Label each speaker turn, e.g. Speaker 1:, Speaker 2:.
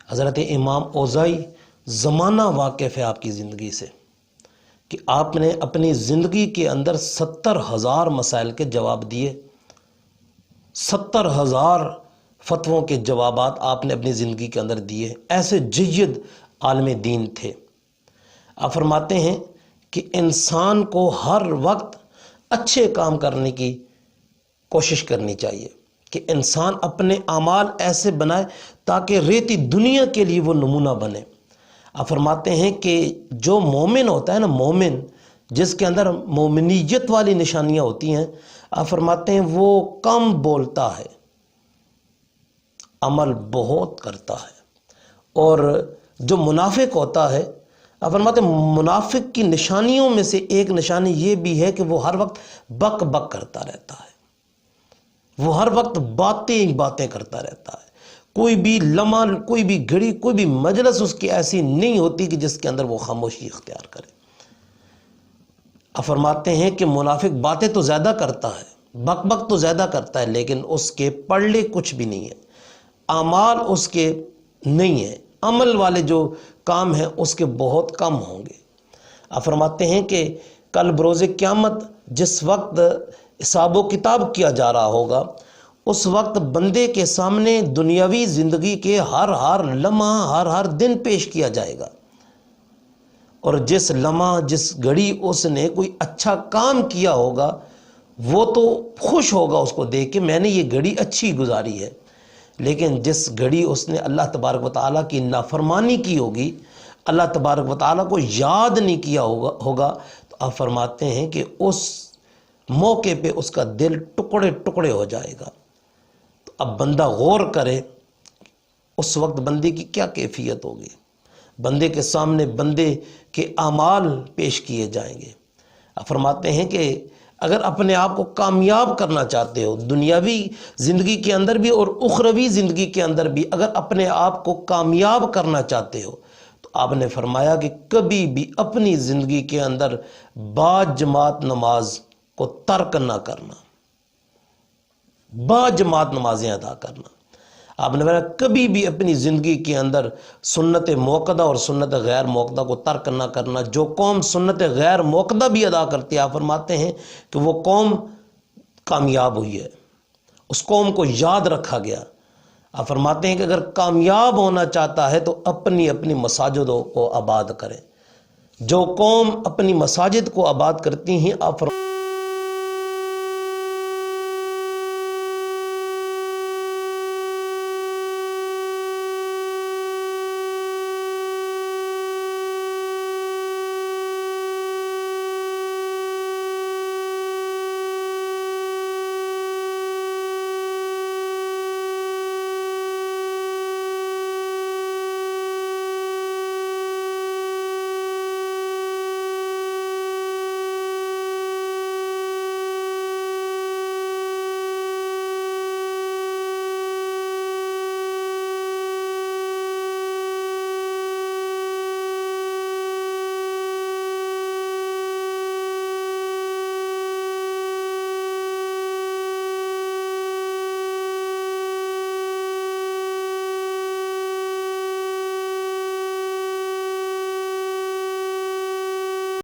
Speaker 1: حضرت امام اوزائی زمانہ واقف ہے آپ کی زندگی سے کہ آپ نے اپنی زندگی کے اندر 70,000 مسائل کے جواب دیے، 70,000 فتووں کے جوابات آپ نے اپنی زندگی کے اندر دیے۔ ایسے جید عالم دین تھے۔ آپ فرماتے ہیں کہ انسان کو ہر وقت اچھے کام کرنے کی کوشش کرنی چاہیے، کہ انسان اپنے اعمال ایسے بنائے تاکہ ریتی دنیا کے لیے وہ نمونہ بنے۔ آپ فرماتے ہیں کہ جو مومن ہوتا ہے نا، مومن جس کے اندر مومنیت والی نشانیاں ہوتی ہیں، آپ فرماتے ہیں وہ کم بولتا ہے، عمل بہت کرتا ہے۔ اور جو منافق ہوتا ہے، آپ فرماتے ہیں منافق کی نشانیوں میں سے ایک نشانی یہ بھی ہے کہ وہ ہر وقت بک بک کرتا رہتا ہے، وہ ہر وقت باتیں کرتا رہتا ہے۔ کوئی بھی لمحہ، کوئی بھی گھڑی، کوئی بھی مجلس اس کی ایسی نہیں ہوتی کہ جس کے اندر وہ خاموشی اختیار کرے۔ آپ فرماتے ہیں کہ منافق باتیں تو زیادہ کرتا ہے، بک بک تو زیادہ کرتا ہے، لیکن اس کے پڑلے کچھ بھی نہیں ہے، اعمال اس کے نہیں ہیں، عمل والے جو کام ہیں اس کے بہت کم ہوں گے۔ آپ فرماتے ہیں کہ کل بروز قیامت جس وقت حساب و کتاب کیا جا رہا ہوگا، اس وقت بندے کے سامنے دنیاوی زندگی کے ہر لمحہ، ہر دن پیش کیا جائے گا، اور جس لمحہ، جس گھڑی اس نے کوئی اچھا کام کیا ہوگا وہ تو خوش ہوگا اس کو دیکھ کے، میں نے یہ گھڑی اچھی گزاری ہے۔ لیکن جس گھڑی اس نے اللہ تبارک و تعالیٰ کی نافرمانی کی ہوگی، اللہ تبارک و تعالیٰ کو یاد نہیں کیا ہوگا، تو آپ فرماتے ہیں کہ اس موقع پہ اس کا دل ٹکڑے ٹکڑے ہو جائے گا۔ تو اب بندہ غور کرے اس وقت بندے کی کیا کیفیت ہوگی۔ بندے کے سامنے بندے کے اعمال پیش کیے جائیں گے۔ آپ فرماتے ہیں کہ اگر اپنے آپ کو کامیاب کرنا چاہتے ہو، دنیاوی زندگی کے اندر بھی اور اخروی زندگی کے اندر بھی اگر اپنے آپ کو کامیاب کرنا چاہتے ہو، تو آپ نے فرمایا کہ کبھی بھی اپنی زندگی کے اندر باجماعت نماز کو ترک نہ کرنا، باجماعت نمازیں ادا کرنا۔ آپ نے فرمایا کبھی بھی اپنی زندگی کے اندر سنت موقدہ اور سنت غیر موقدہ کو ترک نہ کرنا۔ جو قوم سنت غیر موقدہ بھی ادا کرتی ہے، آپ فرماتے ہیں کہ وہ قوم کامیاب ہوئی ہے، اس قوم کو یاد رکھا گیا۔ آپ فرماتے ہیں کہ اگر کامیاب ہونا چاہتا ہے تو اپنی مساجدوں کو آباد کرے۔ جو قوم اپنی مساجد کو آباد کرتی ہیں، آپ